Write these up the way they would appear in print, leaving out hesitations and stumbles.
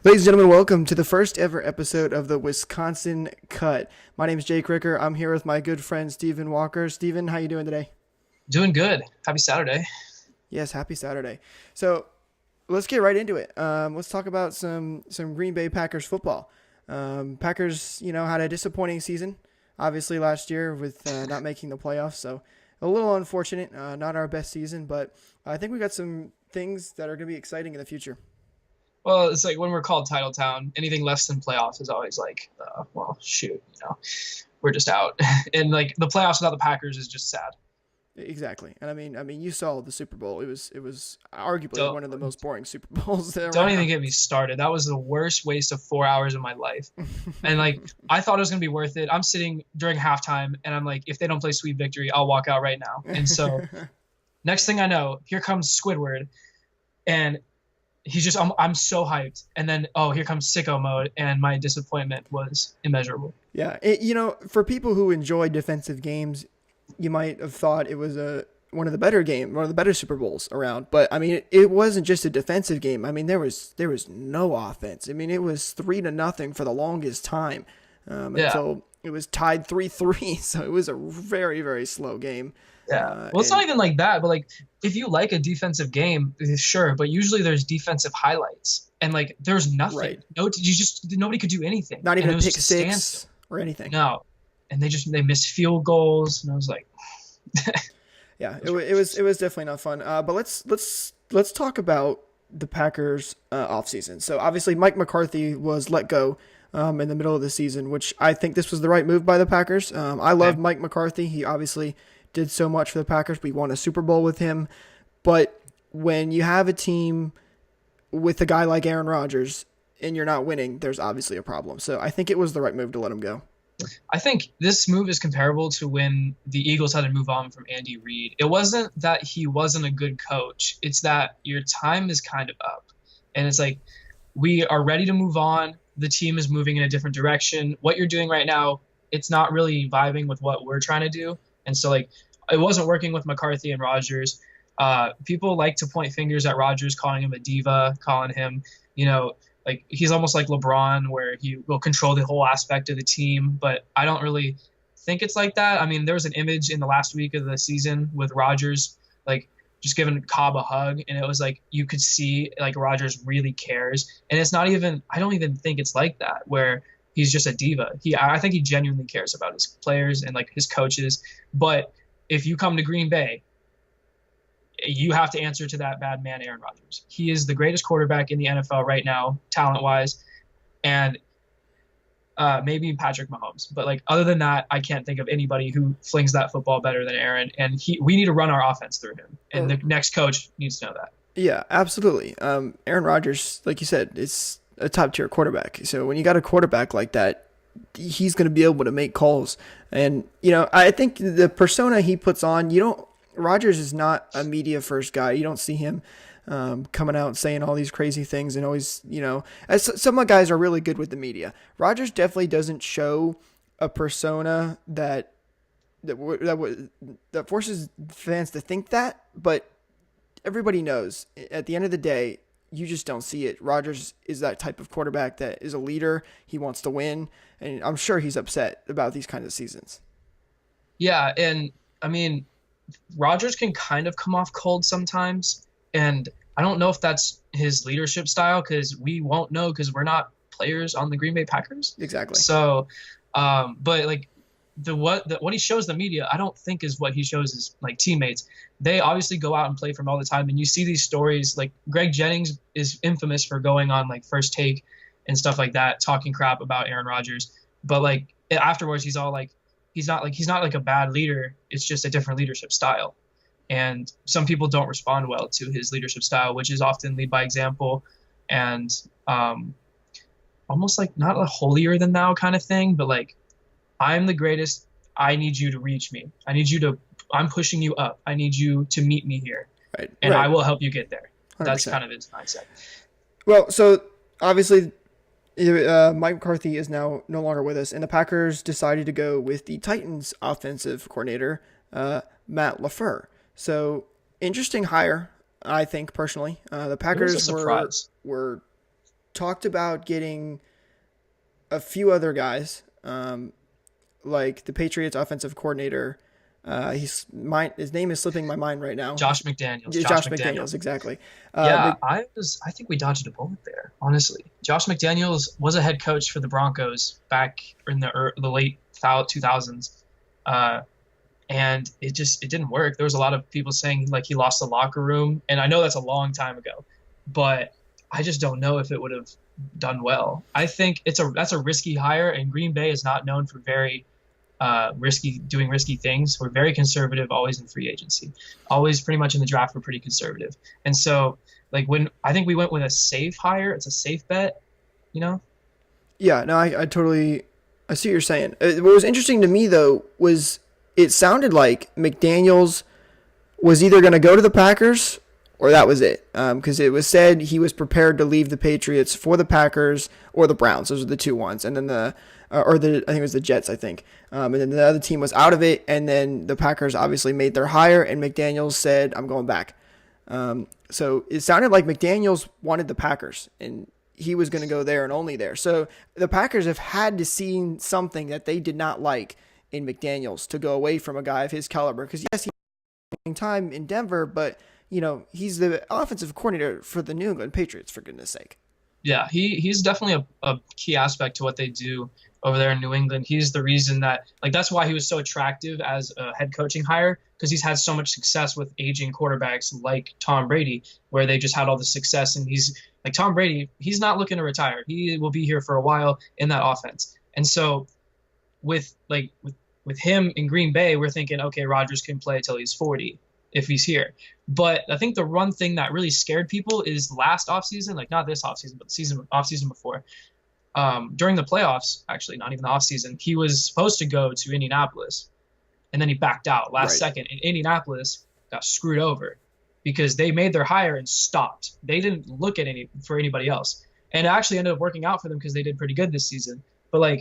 Ladies and gentlemen, welcome to the first ever episode of the Wisconsin Cut. My name is Jake Ricker. I'm here with my good friend Stephen Walker. Stephen, how you doing today? Doing good. Happy Saturday. Yes, happy Saturday. So let's get right into it. Let's talk about some Green Bay Packers football. Packers, had a disappointing season, obviously last year with not making the playoffs. So a little unfortunate, not our best season, but I think we got some things that are going to be exciting in the future. Well, it's like when we're called Title Town, anything less than playoffs is always like, well, shoot, we're just out. And like the playoffs without the Packers is just sad. Exactly, and I mean, you saw the Super Bowl. It was arguably Don't one of the most boring Super Bowls don't even around. get me started. That was the worst waste of 4 hours of my life. And like I thought it was gonna be worth it. I'm sitting during halftime, and I'm like, if they don't play Sweet Victory, I'll walk out right now. And so next thing I know, here comes Squidward, and he's just I'm so hyped. And then here comes sicko mode, and my disappointment was immeasurable. Yeah, for people who enjoy defensive games, you might have thought it was one of the better Super Bowls around. But I mean, it wasn't just a defensive game. I mean, there was no offense. I mean, it was 3-0 for the longest time Yeah. until it was tied 3-3. So it was a very very slow game. Yeah. Well, it's not And even like that, but like if you like a defensive game, sure, but usually there's defensive highlights and like there's nothing. right, No, you just nobody could do anything. not And even it a was pick just a standstill. six or anything. No. And they missed field goals and I was like Yeah, it it, was wa- it was ridiculous. it was definitely not fun. But let's talk about the Packers offseason. So obviously Mike McCarthy was let go in the middle of the season, which I think this was the right move by the Packers. I love Okay. Mike McCarthy. He obviously did so much for the Packers. We won a Super Bowl with him, but when you have a team with a guy like Aaron Rodgers and you're not winning, there's obviously a problem. So I think it was the right move to let him go. I think this move is comparable to when the Eagles had to move on from Andy Reid. It wasn't that he wasn't a good coach. It's that your time is kind of up. And it's like we are ready to move on. The team is moving in a different direction. What you're doing right now, it's not really vibing with what we're trying to do. And so like it wasn't working with McCarthy and Rodgers. People like to point fingers at Rodgers, calling him a diva, calling him, you know, like he's almost like LeBron, where he will control the whole aspect of the team. But I don't really think it's like that. I mean, there was an image in the last week of the season with Rodgers, like just giving Cobb a hug, and it was like you could see like Rodgers really cares, and it's not even. I don't even think it's like that where he's just a diva. I think he genuinely cares about his players and like his coaches. But if you come to Green Bay, you have to answer to that bad man, Aaron Rodgers. He is the greatest quarterback in the NFL right now, talent wise, and maybe Patrick Mahomes. But like other than that, I can't think of anybody who flings that football better than Aaron. And we need to run our offense through him, and the next coach needs to know that. Yeah, absolutely. Aaron Rodgers, like you said, is a top tier quarterback. So when you got a quarterback like that, he's going to be able to make calls. And I think the persona he puts on, you don't. Rodgers is not a media first guy. You don't see him coming out and saying all these crazy things and always, as some guys are really good with the media. Rodgers definitely doesn't show a persona that forces fans to think that, but everybody knows at the end of the day, you just don't see it. Rodgers is that type of quarterback that is a leader. He wants to win, and I'm sure he's upset about these kinds of seasons. Yeah, and I mean, Rodgers can kind of come off cold sometimes, and I don't know if that's his leadership style because we won't know because we're not players on the Green Bay Packers. Exactly. So, but like what he shows the media, I don't think is what he shows his like teammates. They obviously go out and play for him all the time, and you see these stories. Like Greg Jennings is infamous for going on like First Take and stuff like that, talking crap about Aaron Rodgers. But like afterwards, he's all like, he's not like a bad leader. It's just a different leadership style, and some people don't respond well to his leadership style, which is often lead by example, and almost like not a holier than thou kind of thing, but like I'm the greatest. I need you to reach me. I'm pushing you up. I need you to meet me here, Right. and I Right. will help you get there. That's 100%. kind of his mindset. Well, so obviously, Mike McCarthy is now no longer with us, and the Packers decided to go with the Titans offensive coordinator, Matt LaFleur. So interesting hire, I think personally. The It was a Packers were surprise. were talked about getting a few other guys, like the Patriots offensive coordinator. His name is slipping my mind right now. Josh McDaniels. Yeah, Josh Josh McDaniels. McDaniels, exactly. Yeah, I think we dodged a bullet there, honestly. Josh McDaniels was a head coach for the Broncos back in the late 2000s. And it didn't work. There was a lot of people saying like he lost the locker room, and I know that's a long time ago, but I just don't know if it would have done well. I think that's a risky hire, and Green Bay is not known for very risky things. We're very conservative, always in free agency, always pretty much in the draft. We're pretty conservative, and so like when I think we went with a safe hire, it's a safe bet, you know. Yeah, no, I totally I see what you're saying. What was interesting to me though was it sounded like McDaniels was either going to go to the Packers or that was it. Because it was said he was prepared to leave the Patriots for the Packers or the Browns. Those are the two ones. And then I think it was the Jets, I think. And then the other team was out of it. And then the Packers obviously made their hire and McDaniels said, I'm going back. So it sounded like McDaniels wanted the Packers and he was going to go there and only there. So the Packers have had to see something that they did not like in McDaniels to go away from a guy of his caliber. Because yes, he's time in Denver, but he's the offensive coordinator for the New England Patriots, for goodness sake. Yeah, he's definitely a key aspect to what they do over there in New England. He's the reason that that's why he was so attractive as a head coaching hire, because he's had so much success with aging quarterbacks like Tom Brady, where they just had all the success. And he's like Tom Brady, he's not looking to retire. He will be here for a while in that offense. And so with him in Green Bay, we're thinking, okay, Rodgers can play till he's 40 if he's here. But I think the one thing that really scared people is last offseason, like not this offseason, but the offseason before. During the playoffs, actually, not even the offseason, he was supposed to go to Indianapolis, and then he backed out last second. And Indianapolis got screwed over because they made their hire and stopped. They didn't look at for anybody else, and it actually ended up working out for them because they did pretty good this season. But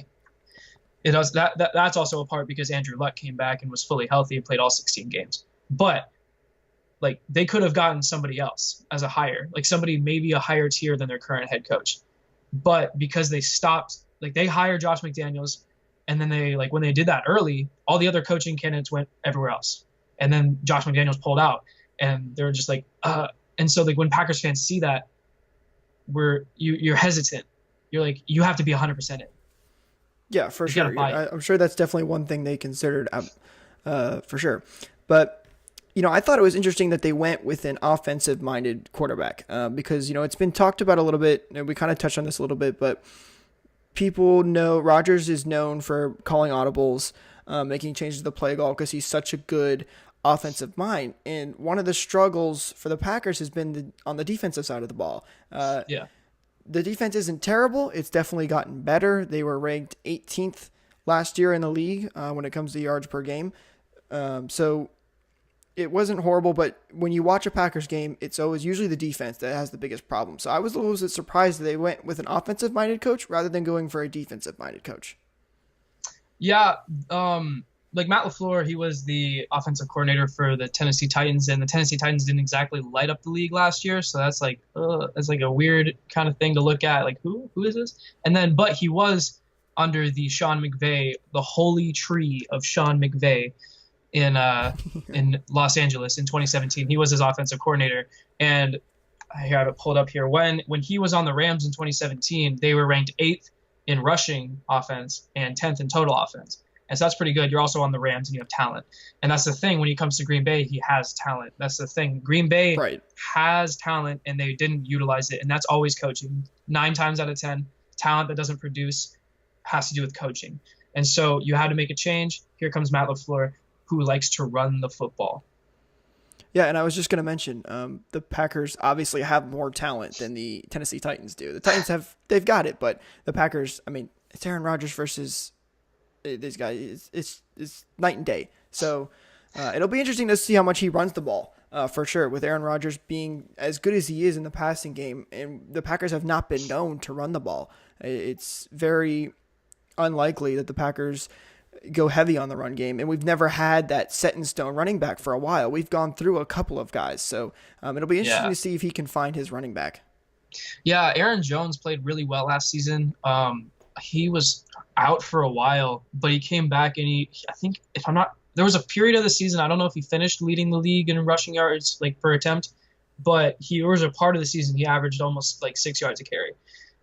that's also a part because Andrew Luck came back and was fully healthy and played all 16 games. But they could have gotten somebody else as a hire, like somebody maybe a higher tier than their current head coach. But because they stopped, they hired Josh McDaniels, and then they when they did that early, all the other coaching candidates went everywhere else. And then Josh McDaniels pulled out, and they were just and so when Packers fans see that, you're hesitant. You're you have to be 100% in. Yeah, for sure. I'm sure that's definitely one thing they considered, for sure. But I thought it was interesting that they went with an offensive-minded quarterback because it's been talked about a little bit. And we kind of touched on this a little bit, but people know Rodgers is known for calling audibles, making changes to the play call because he's such a good offensive mind. And one of the struggles for the Packers has been on the defensive side of the ball. Yeah. The defense isn't terrible. It's definitely gotten better. They were ranked 18th last year in the league when it comes to yards per game. So it wasn't horrible, but when you watch a Packers game, it's always usually the defense that has the biggest problem. So I was a little bit surprised that they went with an offensive-minded coach rather than going for a defensive-minded coach. Yeah, Matt LaFleur, he was the offensive coordinator for the Tennessee Titans, and the Tennessee Titans didn't exactly light up the league last year, so that's a weird kind of thing to look at. Who is this? And then, but he was under the Sean McVay, the holy tree of Sean McVay in Los Angeles in 2017. He was his offensive coordinator, and I have it pulled up here. When he was on the Rams in 2017, they were ranked 8th in rushing offense and 10th in total offense. And so that's pretty good. You're also on the Rams and you have talent. And that's the thing. When he comes to Green Bay, he has talent. That's the thing. Green Bay has talent, and they didn't utilize it. And that's always coaching. 9 times out of 10, talent that doesn't produce has to do with coaching. And so you had to make a change. Here comes Matt LaFleur, who likes to run the football. Yeah, and I was just going to mention, the Packers obviously have more talent than the Tennessee Titans do. The Titans they've got it, but the Packers, it's Aaron Rodgers versus these guys. It's night and day. So it'll be interesting to see how much he runs the ball, for sure, with Aaron Rodgers being as good as he is in the passing game. And the Packers have not been known to run the ball. It's very unlikely that the Packers go heavy on the run game, and we've never had that set in stone running back for a while. We've gone through a couple of guys, so it'll be interesting to see if he can find his running back. Yeah, Aaron Jones played really well last season. He was out for a while, but he came back and I think if I'm not, there was a period of the season, I don't know if he finished leading the league in rushing yards like per attempt, but he was a part of the season he averaged almost like 6 yards a carry,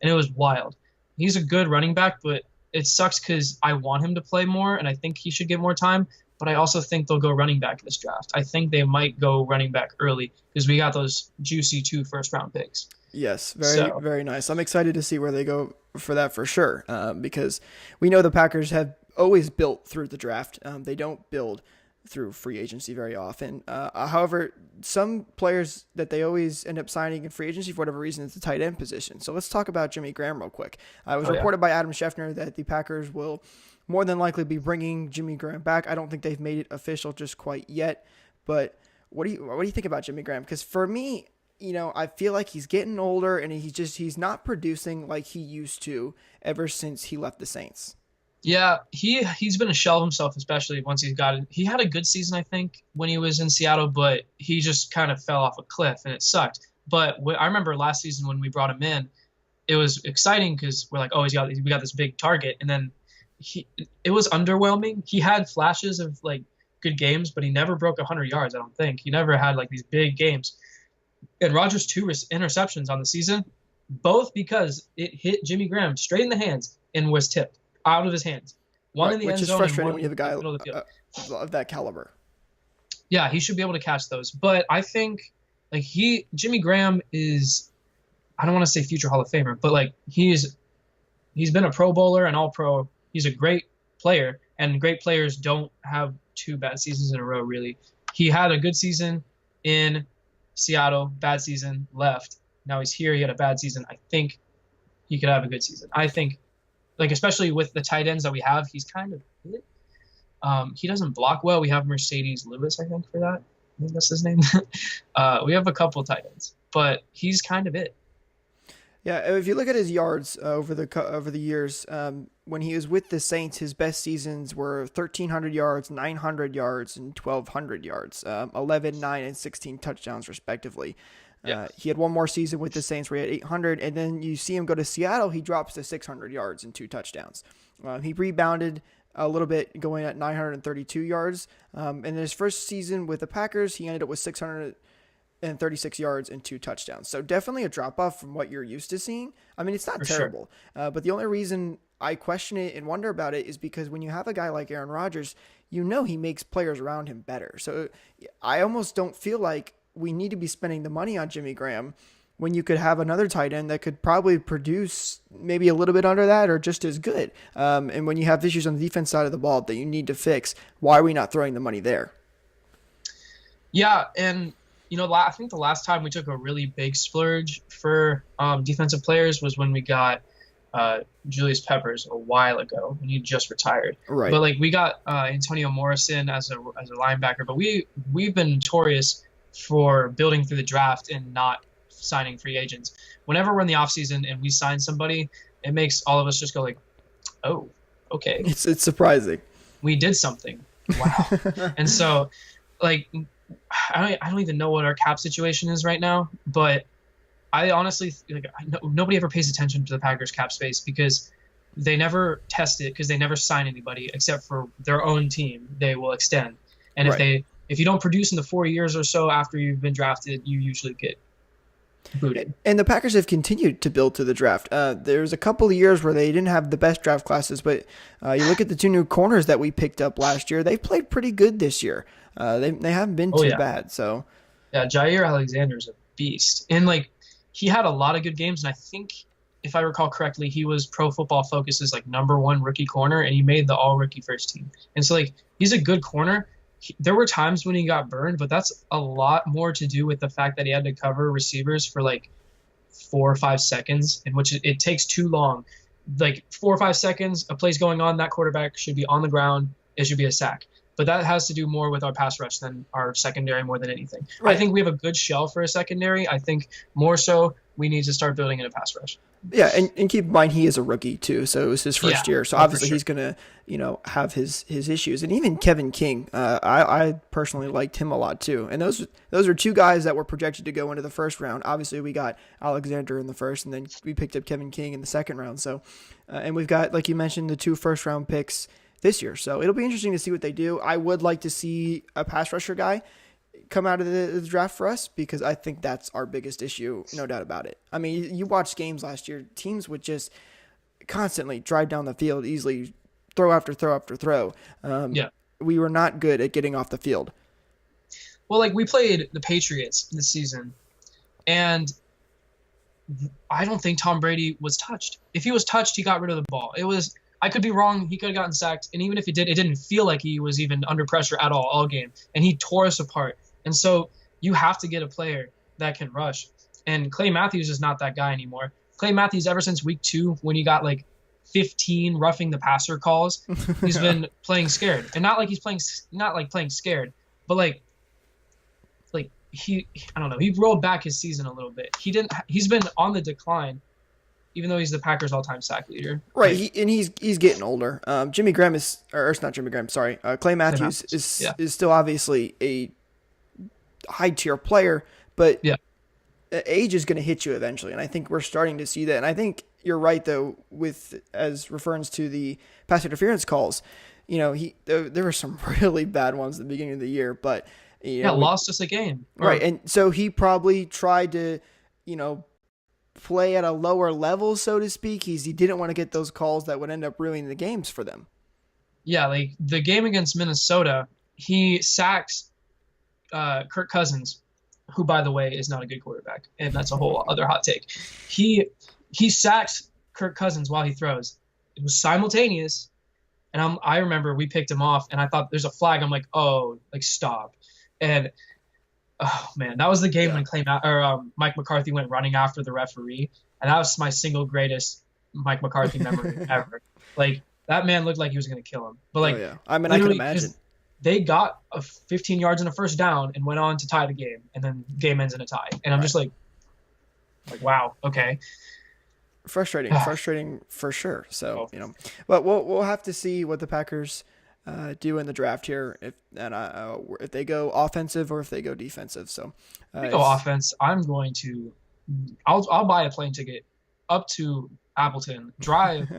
and it was wild. He's a good running back, but it sucks because I want him to play more, and I think he should get more time. But I also think they'll go running back this draft. I think they might go running back early because we got those juicy 2 first-round picks. Yes, So very nice. I'm excited to see where they go for that for sure, because we know the Packers have always built through the draft. They don't build through free agency very often. However, some players that they always end up signing in free agency for whatever reason is the tight end position. So let's talk about Jimmy Graham real quick. It was yeah. reported by Adam Schefter that the Packers will more than likely be bringing Jimmy Graham back. I don't think they've made it official just quite yet, but what do you think about Jimmy Graham? Because for me, I feel like he's getting older and he's not producing like he used to ever since he left the Saints. Yeah, he's been a shell of himself, especially once he had a good season, I think, when he was in Seattle, but he just kind of fell off a cliff and it sucked. But I remember last season when we brought him in, it was exciting because we're like, oh, we got this big target, and then it was underwhelming. He had flashes of like good games, but he never broke 100 yards. I don't think he never had like these big games. And Rodgers 2 interceptions on the season, both because it hit Jimmy Graham straight in the hands and was tipped out of his hands. One in the end zone, which is frustrating when you have a guy of that caliber. Yeah, he should be able to catch those. But I think like Jimmy Graham is, I don't want to say future Hall of Famer, but like he's been a Pro Bowler and All Pro. He's a great player, and great players don't have 2 bad seasons in a row. Really, he had a good season in Seattle, bad season, left. Now he's here. He had a bad season. I think he could have a good season. I think, like, especially with the tight ends that we have, he's kind of it. He doesn't block well. We have Mercedes Lewis, I think, for that. I think that's his name. We have a couple tight ends, but he's kind of it. Yeah, if you look at his yards over the years, when he was with the Saints, his best seasons were 1,300 yards, 900 yards, and 1,200 yards, 11, 9, and 16 touchdowns respectively. Yeah. He had one more season with the Saints where he had 800, and then you see him go to Seattle, he drops to 600 yards and 2 touchdowns. He rebounded a little bit going at 932 yards. And in his first season with the Packers, he ended up with 636 yards and 2 touchdowns. So definitely a drop off from what you're used to seeing. I mean, it's not terrible, but the only reason I question it and wonder about it is because when you have a guy like Aaron Rodgers, he makes players around him better. So I almost don't feel like we need to be spending the money on Jimmy Graham when you could have another tight end that could probably produce maybe a little bit under that or just as good. And when you have issues on the defense side of the ball that you need to fix, why are we not throwing the money there? Yeah, and I think the last time we took a really big splurge for defensive players was when we got Julius Peppers a while ago when he just retired. Right. But like we got Antonio Morrison as a linebacker, but we've been notorious for building through the draft and not signing free agents. Whenever we're in the offseason and we sign somebody, it makes all of us just go like, oh, okay. It's surprising. We did something. Wow. And so like I don't even know what our cap situation is right now, but I honestly nobody ever pays attention to the Packers cap space because they never test it because they never sign anybody except for their own team. They will extend, and if you don't produce in the 4 years or so after you've been drafted, you usually get booted. And the Packers have continued to build to the draft. There's a couple of years where they didn't have the best draft classes, but you look at the 2 new corners that we picked up last year. They've played pretty good this year. They haven't been too bad. So yeah, Jair Alexander's a beast, and like he had a lot of good games, and I think if I recall correctly, he was Pro Football Focus's like #1 rookie corner, and he made the All Rookie first team. And so like he's a good corner. There were times when he got burned, but that's a lot more to do with the fact that he had to cover receivers for like 4 or 5 seconds, in which it takes too long. Like 4 or 5 seconds, a play's going on, that quarterback should be on the ground. It should be a sack. But that has to do more with our pass rush than our secondary more than anything. Right. I think we have a good shell for a secondary. I think more so we need to start building in a pass rush. Yeah, and keep in mind he is a rookie too, so it was his first Yeah, year. So oh for obviously sure. he's gonna, have his issues. And even Kevin King, I personally liked him a lot too. And those are two guys that were projected to go into the first round. Obviously we got Alexander in the first, and then we picked up Kevin King in the second round. So, and we've got, like you mentioned, the two first round picks this year. So it'll be interesting to see what they do. I would like to see a pass rusher guy come out of the draft for us, because I think that's our biggest issue, no doubt about it. I mean, you watched games last year, teams would just constantly drive down the field easily, throw after throw after throw. Yeah. We were not good at getting off the field. Well, like we played the Patriots this season, and I don't think Tom Brady was touched. If he was touched, he got rid of the ball. I could be wrong. He could have gotten sacked, and even if he did, it didn't feel like he was even under pressure at all game. And he tore us apart. And so you have to get a player that can rush. And Clay Matthews is not that guy anymore. Clay Matthews, ever since week 2, when he got like 15 roughing the passer calls, he's been playing scared. And not like playing scared, but like I don't know, he rolled back his season a little bit. He's been on the decline, even though he's the Packers all-time sack leader. Right, he's getting older. Jimmy Graham is, or it's not Jimmy Graham, sorry. Clay Matthews is still obviously a high tier player, but Yeah. age is going to hit you eventually, and I think we're starting to see that. And I think you're right though, with as reference to the pass interference calls. There were some really bad ones at the beginning of the year, but lost us a game. Right, and so he probably tried to, play at a lower level, so to speak. He didn't want to get those calls that would end up ruining the games for them. Yeah, like the game against Minnesota, he sacks Kirk Cousins, who, by the way, is not a good quarterback, and that's a whole other hot take. He sacks Kirk Cousins while he throws. It was simultaneous, and I remember we picked him off, and I thought there's a flag. I'm like, oh, like stop, and oh man, that was the game when Mike McCarthy went running after the referee, and that was my single greatest Mike McCarthy memory ever. Like that man looked like he was gonna kill him. But like, I mean, I can imagine. They got 15 yards and a first down and went on to tie the game, and then game ends in a tie. And I'm just like, wow, okay. Frustrating for sure. So but we'll have to see what the Packers do in the draft here, if they go offensive or if they go defensive. So if they go offense, I'll buy a plane ticket up to Appleton, drive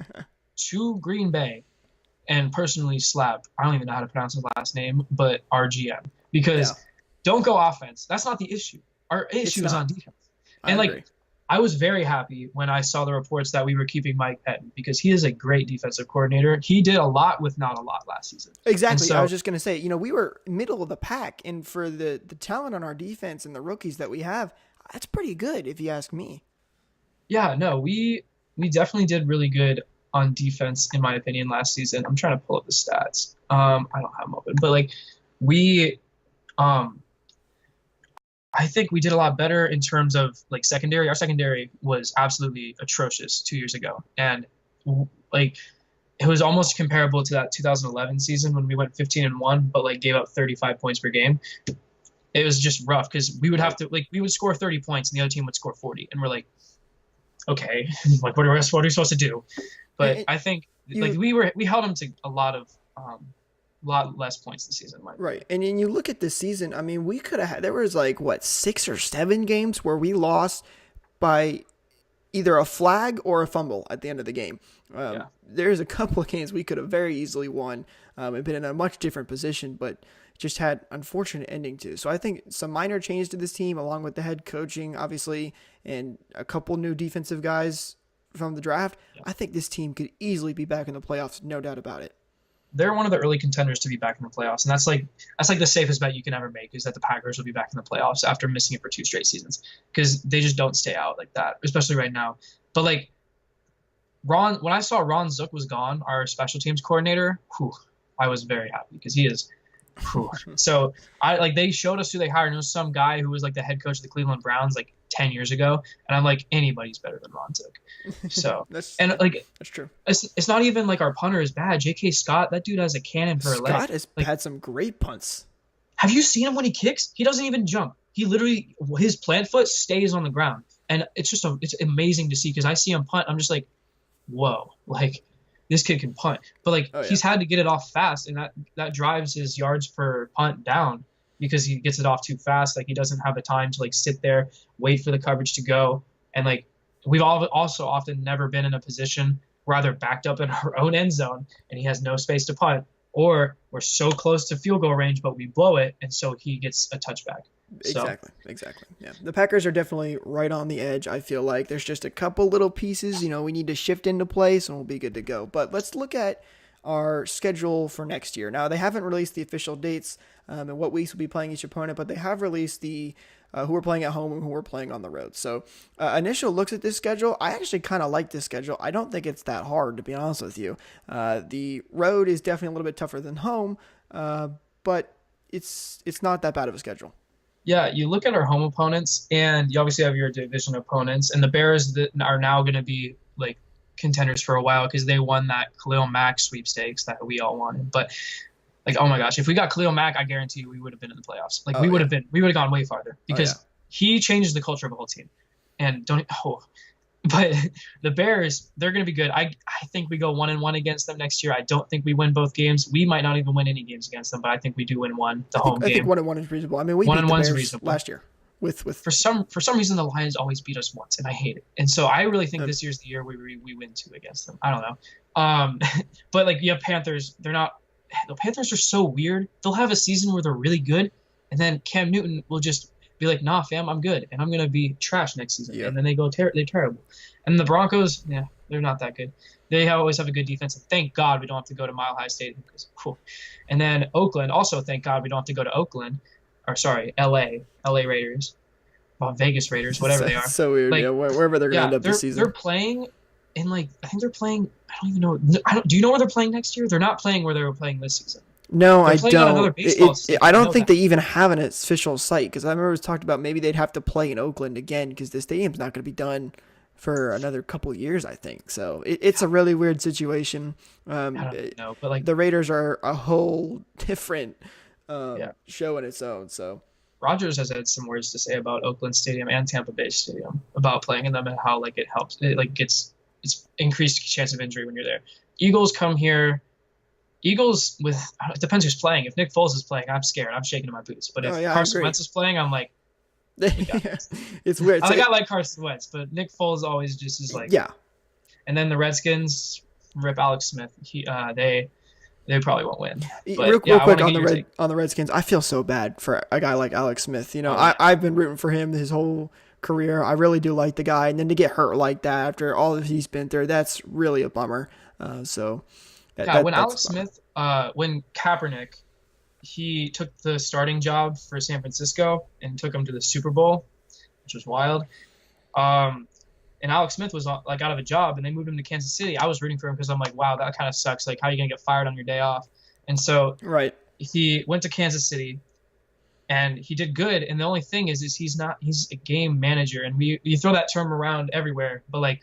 to Green Bay, and personally slap, I don't even know how to pronounce his last name, but our GM. Because don't go offense. That's not the issue. Our issue is on defense. And I agree. I was very happy when I saw the reports that we were keeping Mike Pettin, because he is a great defensive coordinator. He did a lot with not a lot last season. Exactly. So, I was just going to say, we were middle of the pack, and for the talent on our defense and the rookies that we have, that's pretty good if you ask me. Yeah, no, we definitely did really good on defense, in my opinion, last season. I'm trying to pull up the stats. I don't have them open, but like I think we did a lot better in terms of like secondary. Our secondary was absolutely atrocious 2 years ago, and like it was almost comparable to that 2011 season when we went 15-1, but like gave up 35 points per game. It was just rough because we would have to we would score 30 points and the other team would score 40, and we're like, okay, like what are we supposed to do? But I think we held them to a lot less points this season. Right. And then you look at this season, I mean, we could have had, there was 6 or 7 games where we lost by either a flag or a fumble at the end of the game. There's a couple of games we could have very easily won and been in a much different position, but just had unfortunate ending too. So I think some minor changes to this team, along with the head coaching, obviously, and a couple new defensive guys from the draft. I think this team could easily be back in the playoffs, no doubt about it. They're one of the early contenders to be back in the playoffs, and that's like the safest bet you can ever make, is that the Packers will be back in the playoffs after missing it for 2 straight seasons, because they just don't stay out like that, especially right now. But like when I saw Ron Zook was gone, our special teams coordinator, I was very happy, because he is. So they showed us who they hired, and it was some guy who was like the head coach of the Cleveland Browns like 10 years ago, and I'm like, anybody's better than Ron Zook. So that's true. It's not even like our punter is bad. J.K. Scott, that dude has a cannon for a leg. Scott has had some great punts. Have you seen him when he kicks? He doesn't even jump. He literally, his plant foot stays on the ground. And it's amazing to see because I see him punt. I'm just like, whoa, like this kid can punt. But like Oh yeah, he's had to get it off fast, and that drives his yards per punt down because he gets it off too fast. Like he doesn't have the time to like sit there, wait for the coverage to go, and like we've all also often never been in a position we're either backed up in our own end zone and he has no space to punt, or we're so close to field goal range but we blow it, and so he gets a touchback. So exactly. Yeah, the Packers are definitely right on the edge. I feel like there's just a couple little pieces, we need to shift into place, and we'll be good to go. But let's look at our schedule for next year. Now, they haven't released the official dates and what weeks will be playing each opponent, but they have released the who we're playing at home and who we're playing on the road. So initial looks at this schedule, I actually kind of like this schedule. I don't think it's that hard, to be honest with you. The road is definitely a little bit tougher than home, but it's not that bad of a schedule. yeah, you look at our home opponents, and you obviously have your division opponents, and the Bears that are now going to be like contenders for a while because they won that Khalil Mack sweepstakes that we all wanted. But like, oh my gosh, if we got Khalil Mack, I guarantee you we would have been in the playoffs. Like we would have gone way farther because he changes the culture of a whole team. And but the Bears, they're going to be good. I think we go 1-1 against them next year. I don't think we win both games. We might not even win any games against them, but I think we do win one. I think 1-1 is reasonable. I mean, we beat the Bears last year. With for some reason the Lions always beat us once, and I hate it. And so I really think this year's the year we win 2 against them. I don't know. But like you have Panthers, the Panthers are so weird. They'll have a season where they're really good, and then Cam Newton will just be like, "Nah, fam, I'm good, and I'm gonna be trash next season." Yep. And then they're terrible. And the Broncos, they're not that good. They always have a good defense, and thank God we don't have to go to Mile High Stadium. And then Oakland, also thank God we don't have to go to Oakland. Or sorry, LA Raiders, Vegas Raiders, whatever they are. So weird, like, wherever they're going to end up this season. They're playing in I think they're playing, I don't even know. Do you know where they're playing next year? They're not playing where they were playing this season. No, I don't. I don't think they even have an official site, because I remember it was talked about maybe they'd have to play in Oakland again because the stadium's not going to be done for another couple of years, I think. So it's a really weird situation. I don't know, but like the Raiders are a whole different show in its own. So Rodgers has had some words to say about Oakland Stadium and Tampa Bay Stadium about playing in them and how like it helps. It's increased chance of injury when you're there. Eagles come here. Eagles it depends who's playing. If Nick Foles is playing, I'm scared. I'm shaking in my boots. But if Carson Wentz is playing, I'm like, it's weird. I like Carson Wentz, but Nick Foles always just is like, yeah. And then the Redskins, rip Alex Smith. They probably won't win. But, real quick on the Redskins, I feel so bad for a guy like Alex Smith. I've been rooting for him his whole career. I really do like the guy, and then to get hurt like that after all that he's been through, that's really a bummer. When Alex Smith, when Kaepernick, he took the starting job for San Francisco and took him to the Super Bowl, which was wild. And Alex Smith was out of a job, and they moved him to Kansas City. I was rooting for him because I'm like, wow, that kind of sucks. Like, how are you gonna get fired on your day off? And so he went to Kansas City, and he did good. And the only thing is he's a game manager, and you throw that term around everywhere, but like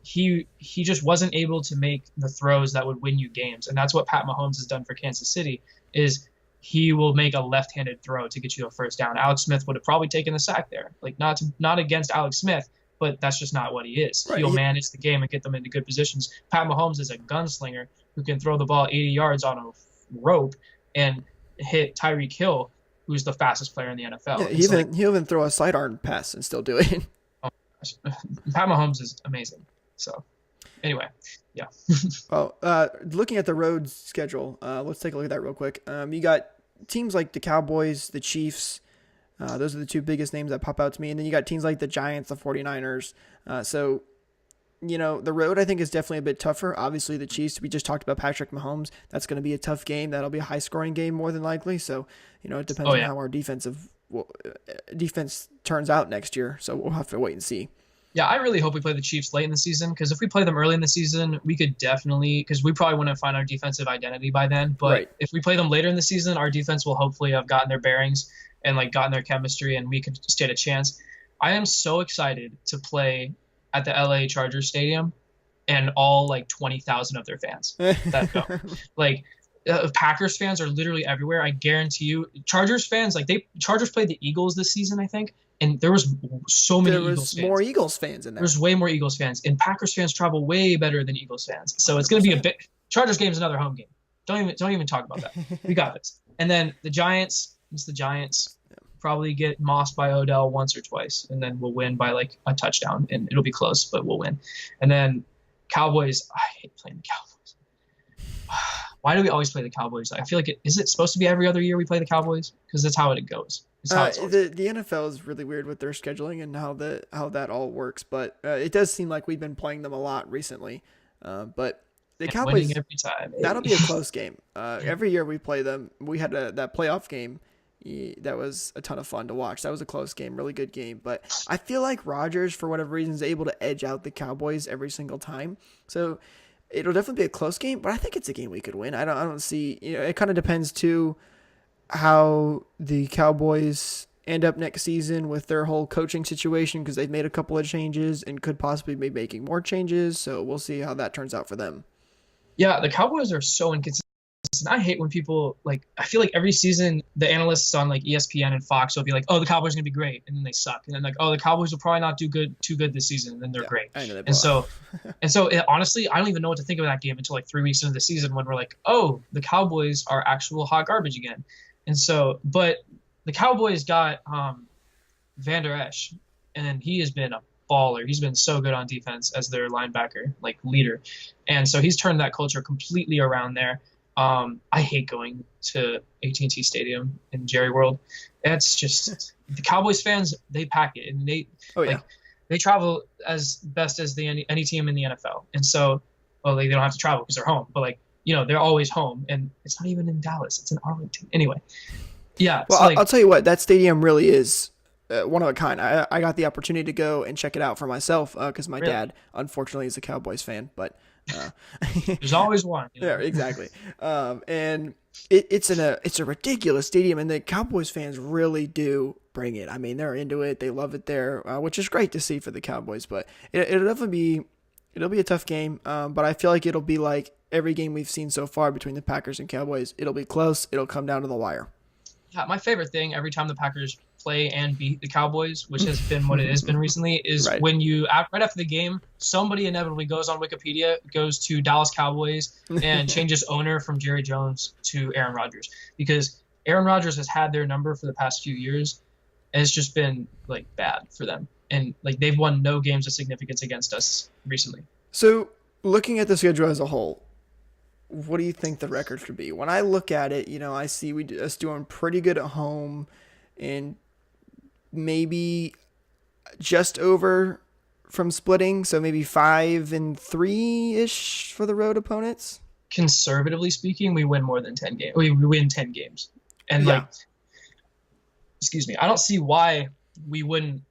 he just wasn't able to make the throws that would win you games. And that's what Pat Mahomes has done for Kansas City is he will make a left-handed throw to get you a first down. Alex Smith would have probably taken the sack there. Like not against Alex Smith, but that's just not what he is. Right. He'll manage the game and get them into good positions. Pat Mahomes is a gunslinger who can throw the ball 80 yards on a rope and hit Tyreek Hill, who's the fastest player in the NFL. Yeah, he'll even throw a sidearm pass and still do it. Oh my gosh. Pat Mahomes is amazing. So anyway, yeah. Well, looking at the road schedule, let's take a look at that real quick. You got teams like the Cowboys, the Chiefs. Those are the two biggest names that pop out to me. And then you got teams like the Giants, the 49ers. So, the road I think is definitely a bit tougher. Obviously, the Chiefs, we just talked about Patrick Mahomes. That's going to be a tough game. That'll be a high-scoring game more than likely. So, it depends on how our defense turns out next year. So we'll have to wait and see. Yeah, I really hope we play the Chiefs late in the season, because if we play them early in the season, we could definitely, because we probably wouldn't find our defensive identity by then. But if we play them later in the season, our defense will hopefully have gotten their bearings and gotten their chemistry, and we could stand a chance. I am so excited to play at the LA Chargers Stadium and all 20,000 of their fans that go. Packers fans are literally everywhere. I guarantee you. Chargers fans, Chargers played the Eagles this season, I think, and there was so many There Eagles was more fans. Eagles fans in there. There's way more Eagles fans, and Packers fans travel way better than Eagles fans. So it's going to be a 100%. bit. Chargers game's another home game. Don't even talk about that. We got this. And then the Giants. It's the Giants. Probably get mossed by Odell once or twice, and then we'll win by like a touchdown, and it'll be close, but we'll win. And then Cowboys. I hate playing the Cowboys. Why do we always play the Cowboys? I feel like is it supposed to be every other year we play the Cowboys? Because that's how it goes. It's how it's always. The NFL is really weird with their scheduling and how that all works, but it does seem like we've been playing them a lot recently. But the And Cowboys, winning every time. that'll be a close game. Every year we play them. We had that playoff game. That was a ton of fun to watch. That was a close game, really good game. But I feel like Rodgers, for whatever reason, is able to edge out the Cowboys every single time. So it'll definitely be a close game, but I think it's a game we could win. I don't see. It kind of depends too how the Cowboys end up next season with their whole coaching situation, because they've made a couple of changes and could possibly be making more changes. So we'll see how that turns out for them. Yeah, the Cowboys are so inconsistent. I hate when people I feel like every season the analysts on like ESPN and Fox will be like, "Oh, the Cowboys are gonna be great," and then they suck, and then like, "Oh, the Cowboys will probably not do too good this season," and then they're great. I know they And so, honestly, I don't even know what to think of that game until like 3 weeks into the season when we're like, "Oh, the Cowboys are actual hot garbage again." And so, but the Cowboys got Van Der Esch, and he has been a baller. He's been so good on defense as their linebacker, like leader, and so he's turned that culture completely around there. I hate going to AT&T Stadium in Jerry World. That's just the Cowboys fans. They pack it, and they travel as best as any team in the NFL. And so, well, they don't have to travel because they're home. But they're always home, and it's not even in Dallas. It's in Arlington. Anyway, yeah. Well, So, I'll tell you what, that stadium really is one of a kind. I got the opportunity to go and check it out for myself because my dad, unfortunately, is a Cowboys fan, but. There's always one. Yeah, exactly. And it's a ridiculous stadium, and the Cowboys fans really do bring it. I mean, they're into it. They love it there, which is great to see for the Cowboys. But it'll definitely be a tough game. But I feel like it'll be like every game we've seen so far between the Packers and Cowboys. It'll be close. It'll come down to the wire. Yeah, my favorite thing every time the Packers play and beat the Cowboys, which has been what it has been recently, is when right after the game, somebody inevitably goes on Wikipedia, goes to Dallas Cowboys, and changes owner from Jerry Jones to Aaron Rodgers, because Aaron Rodgers has had their number for the past few years, and it's just been bad for them, and they've won no games of significance against us recently. So, looking at the schedule as a whole, what do you think the record should be? When I look at it, I see us doing pretty good at home and maybe just over from splitting. So maybe 5-3-ish for the road opponents. Conservatively speaking, we win more than 10 games. We win 10 games. And excuse me, I don't see why we wouldn't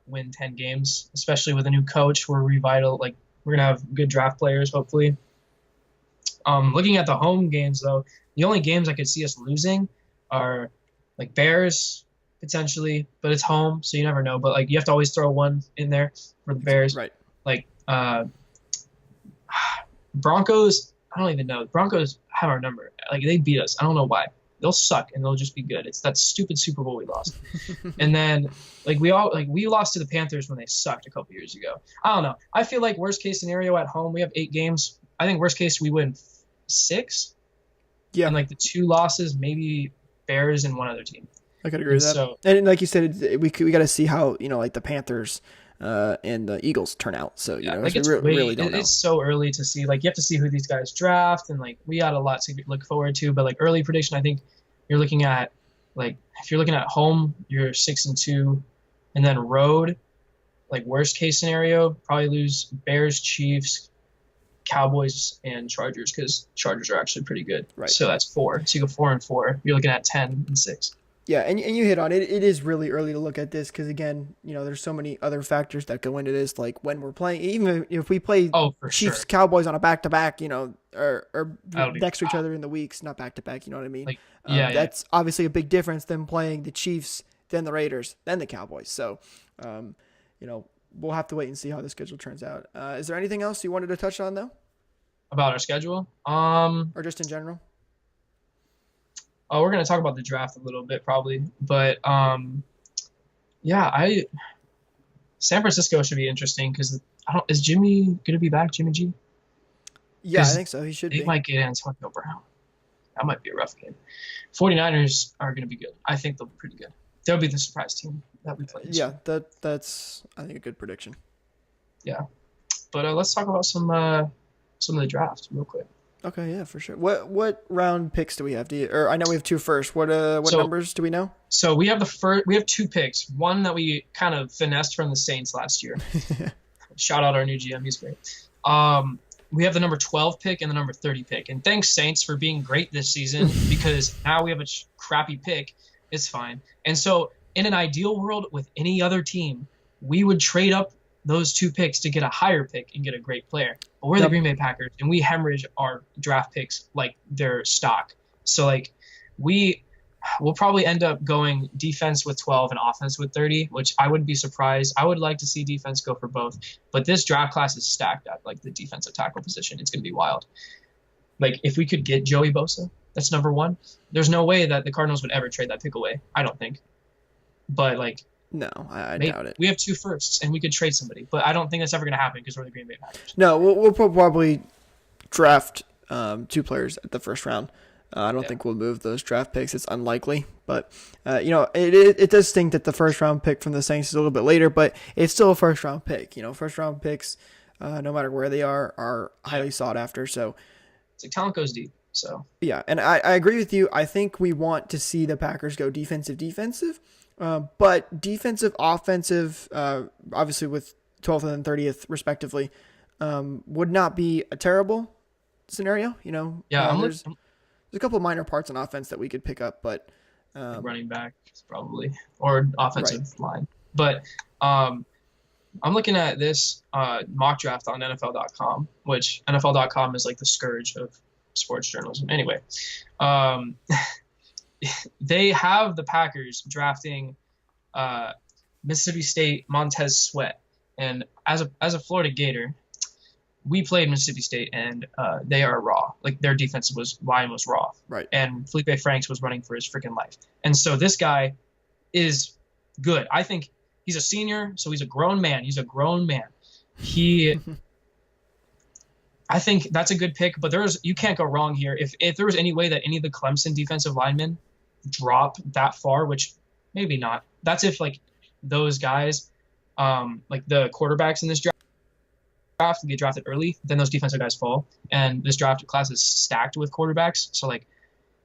win 10 games, especially with a new coach. We're we're going to have good draft players, hopefully. Looking at the home games, though, the only games I could see us losing are Bears, potentially, but it's home, so you never know. But you have to always throw one in there for the Bears. Right. Broncos, I don't even know. Broncos have our number. They beat us. I don't know why. They'll suck and they'll just be good. It's that stupid Super Bowl we lost. And then we lost to the Panthers when they sucked a couple years ago. I don't know. I feel like worst case scenario at home, we have 8 games. I think worst case we win 6. Yeah. And the 2 losses, maybe Bears and one other team. I could agree with that. So, and like you said, we got to see how the Panthers and the Eagles turn out. So we really don't know. It's so early to see. You have to see who these guys draft, and we got a lot to look forward to. But early prediction, I think you're looking at if you're looking at home, you're 6-2, and then road, worst case scenario, probably lose Bears, Chiefs, Cowboys, and Chargers, because Chargers are actually pretty good. Right. So that's 4. So you go 4-4. You're looking at 10-6. Yeah, and you hit on it. It is really early to look at this because, again, there's so many other factors that go into this, like when we're playing. Even if we play Chiefs, Cowboys on a back-to-back, or next to each other in the weeks, not back-to-back, you know what I mean? That's obviously a big difference than playing the Chiefs, then the Raiders, then the Cowboys. So, we'll have to wait and see how the schedule turns out. Is there anything else you wanted to touch on, though? About our schedule? Or just in general? Oh, we're going to talk about the draft a little bit probably, but Yeah, I San Francisco should be interesting because I don't is Jimmy gonna be back, Jimmy G? Yeah, I Because think so. He should they be. might get Antonio Brown. That might be a rough game. 49ers are gonna be good. I think they'll be pretty good. They'll be the surprise team that we play this Yeah, year. that's I think a good prediction. Yeah. But let's talk about some of the draft real quick. Okay, yeah, for sure. What round picks do we have? Or I know we have two first. What So numbers do we know? so we have the first we have two picks. One that we kind of finessed from the Saints last year. Shout out our new GM, he's great. We have the number 12 pick and the number 30 pick. And thanks Saints for being great this season because now we have a crappy pick. It's fine. And so in an ideal world with any other team, we would trade up those two picks to get a higher pick and get a great player. But we're the Yep. Green Bay Packers and we hemorrhage our draft picks like they're stock. So like we we'll probably end up going defense with 12 and offense with 30, which I wouldn't be surprised. I would like to see defense go for both, but this draft class is stacked at like the defensive tackle position. It's going to be wild. Like if we could get Joey Bosa, that's number one. There's no way that the Cardinals would ever trade that pick away. I don't think. But like No, I maybe doubt it. we have two firsts and we could trade somebody, but I don't think that's ever going to happen because we're the Green Bay Packers. No, we'll probably draft two players at the first round. I don't Yeah. think we'll move those draft picks. It's unlikely, but it does stink that the first round pick from the Saints is a little bit later, but it's still a first round pick. First round picks, no matter where they are Yeah. highly sought after. So It's like talent goes deep. So yeah, and I agree with you. I think we want to see the Packers go defensive, but defensive, offensive, obviously with 12th and 30th respectively, would not be a terrible scenario. yeah, There's a couple minor parts on offense that we could pick up, but running back probably or right. offensive line. But um, I'm looking at this mock draft on NFL.com, which NFL.com is like the scourge of sports journalism. Anyway, um, they have the Packers drafting Mississippi State Montez Sweat, and as a Florida Gator, we played Mississippi State, and they are raw. Like their defensive line was raw, Right. and Felipe Franks was running for his freaking life. And so this guy is good. I think he's a senior, so he's a grown man. He's a grown man. He, I think that's a good pick. But you can't go wrong here. If there was any way that any of the Clemson defensive linemen drop that far, which maybe not. That's if like those guys, like the quarterbacks in this draft get drafted early, then those defensive guys fall. And this draft class is stacked with quarterbacks. So like,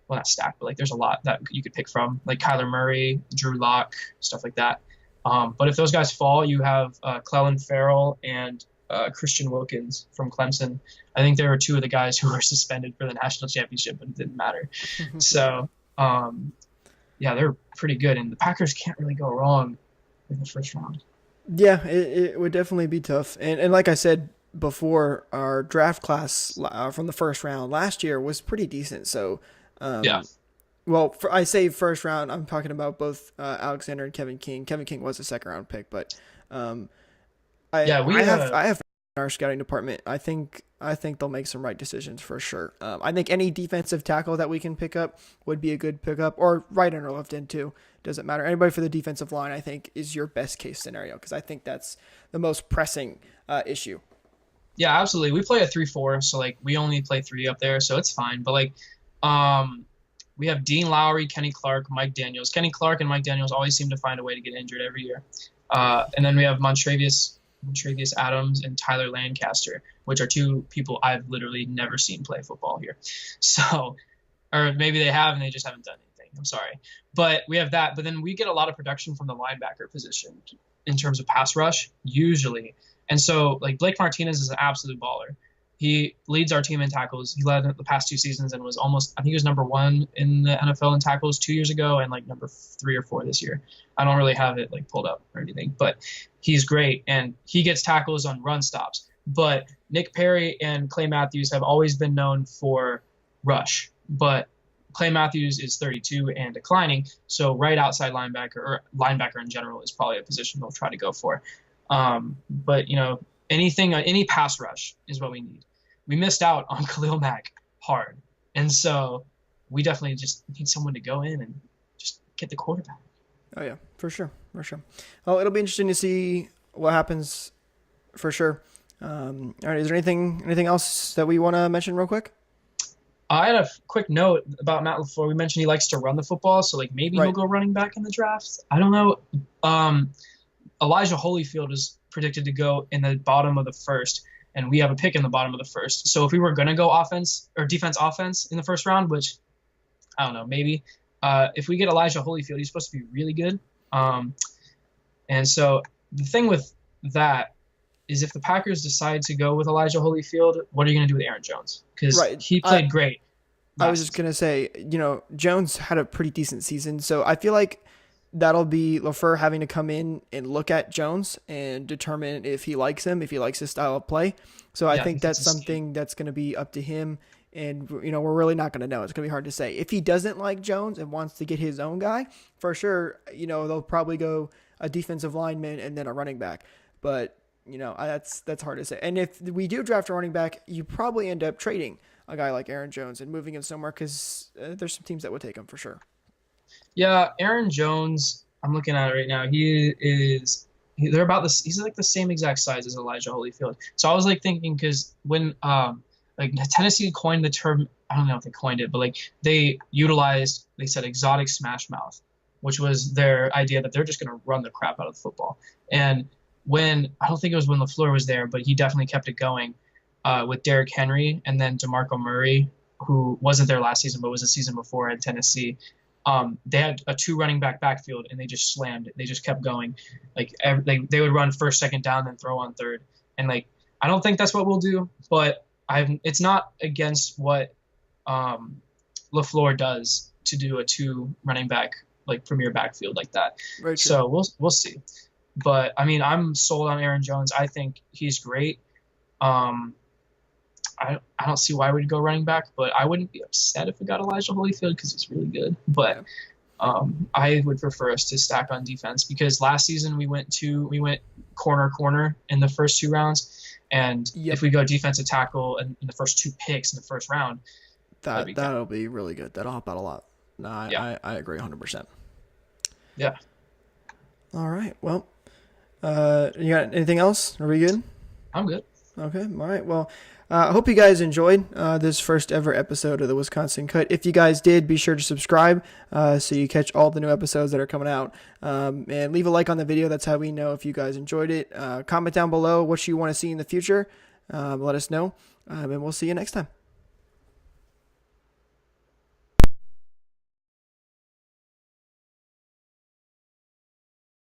well, not stacked, but like there's a lot that you could pick from, like Kyler Murray, Drew Lock, stuff like that. But if those guys fall, you have Clelin Ferrell and Christian Wilkins from Clemson. I think there were two of the guys who were suspended for the national championship, but it didn't matter. So, yeah, they're pretty good, and the Packers can't really go wrong in the first round. Yeah, it would definitely be tough. And like I said before, our draft class from the first round last year was pretty decent. So, Yeah, well, I say first round, I'm talking about both Alexander and Kevin King. Kevin King was a second round pick, but um, I yeah, I have in our scouting department. I think they'll make some right decisions for sure. I think any defensive tackle that we can pick up would be a good pickup, or right end or left end too. Doesn't matter. Anybody for the defensive line, I think, is your best case scenario because I think that's the most pressing issue. yeah, absolutely. We play a 3-4, so like we only play three up there, so it's fine. But like, um, we have Dean Lowry, Kenny Clark, Mike Daniels. Kenny Clark and Mike Daniels always seem to find a way to get injured every year. And then we have Montrevious Adams and Tyler Lancaster, which are two people I've literally never seen play football here. So, or maybe they have and they just haven't done anything. I'm sorry. But we have that. But then we get a lot of production from the linebacker position in terms of pass rush, usually. And so, like, Blake Martinez is an absolute baller. He leads our team in tackles. He led the past two seasons and was almost, I think he was number one in the NFL in tackles 2 years ago and like number 3 or 4 this year. I don't really have it like pulled up or anything, but he's great. And he gets tackles on run stops. But Nick Perry and Clay Matthews have always been known for rush. But Clay Matthews is 32 and declining. So right outside linebacker or linebacker in general is probably a position we'll try to go for. But, you know, any pass rush is what we need. We missed out on Khalil Mack hard. And so we definitely just need someone to go in and just get the quarterback. Oh yeah, for sure, for sure. Well, it'll be interesting to see what happens for sure. All right, is there anything else that we want to mention real quick? I had a quick note about Matt LaFleur. We mentioned he likes to run the football, so like maybe he'll Right. go running back in the draft. I don't know. Um, Elijah Holyfield is predicted to go in the bottom of the first, and we have a pick in the bottom of the first. So if we were going to go offense or defense offense in the first round, which I don't know, maybe if we get Elijah Holyfield, he's supposed to be really good. Um, and so the thing with that is if the Packers decide to go with Elijah Holyfield, what are you going to do with Aaron Jones? Because Right. he I played great I was last just season. gonna say, Jones had a pretty decent season, so I feel like that'll be LaFleur having to come in and look at Jones and determine if he likes him, if he likes his style of play. So I Yeah, think if it's that's a scheme. something that's going to be up to him. And, we're really not going to know. It's going to be hard to say. If he doesn't like Jones and wants to get his own guy, for sure, they'll probably go a defensive lineman and then a running back. But, that's hard to say. And if we do draft a running back, you probably end up trading a guy like Aaron Jones and moving him somewhere because there's some teams that would take him for sure. Yeah, Aaron Jones, I'm looking at it right now. They're about this. He's like the same exact size as Elijah Holyfield. So I was like thinking because when like Tennessee coined the term, I don't know if they coined it, but like they said exotic smash mouth, which was their idea that they're just going to run the crap out of the football. And I don't think it was when LaFleur was there, but he definitely kept it going with Derrick Henry and then DeMarco Murray, who wasn't there last season, but was the season before in Tennessee. They had a two running back backfield and they just slammed it. They just kept going. They would run first, second down, then throw on third. And like, I don't think that's what we'll do, but it's not against what LaFleur does to do a two running back, like premier backfield like that. Very true. So we'll see. But I mean, I'm sold on Aaron Jones. I think he's great. Um, I don't see why we'd go running back, but I wouldn't be upset if we got Elijah Holyfield because he's really good. But Yeah. I would prefer us to stack on defense because last season we went corner in the first two rounds, and Yep. if we go defensive tackle in the first two picks in the first round, that'd be That'll be really good. That'll help out a lot. No, yeah, I agree 100%. yeah. All right. Well, you got anything else? Are we good? I'm good. Okay. All right. Well, I hope you guys enjoyed this first ever episode of the Wisconsin Cut. If you guys did, be sure to subscribe so you catch all the new episodes that are coming out. And leave a like on the video. That's how we know if you guys enjoyed it. Comment down below what you want to see in the future. Let us know. And we'll see you next time.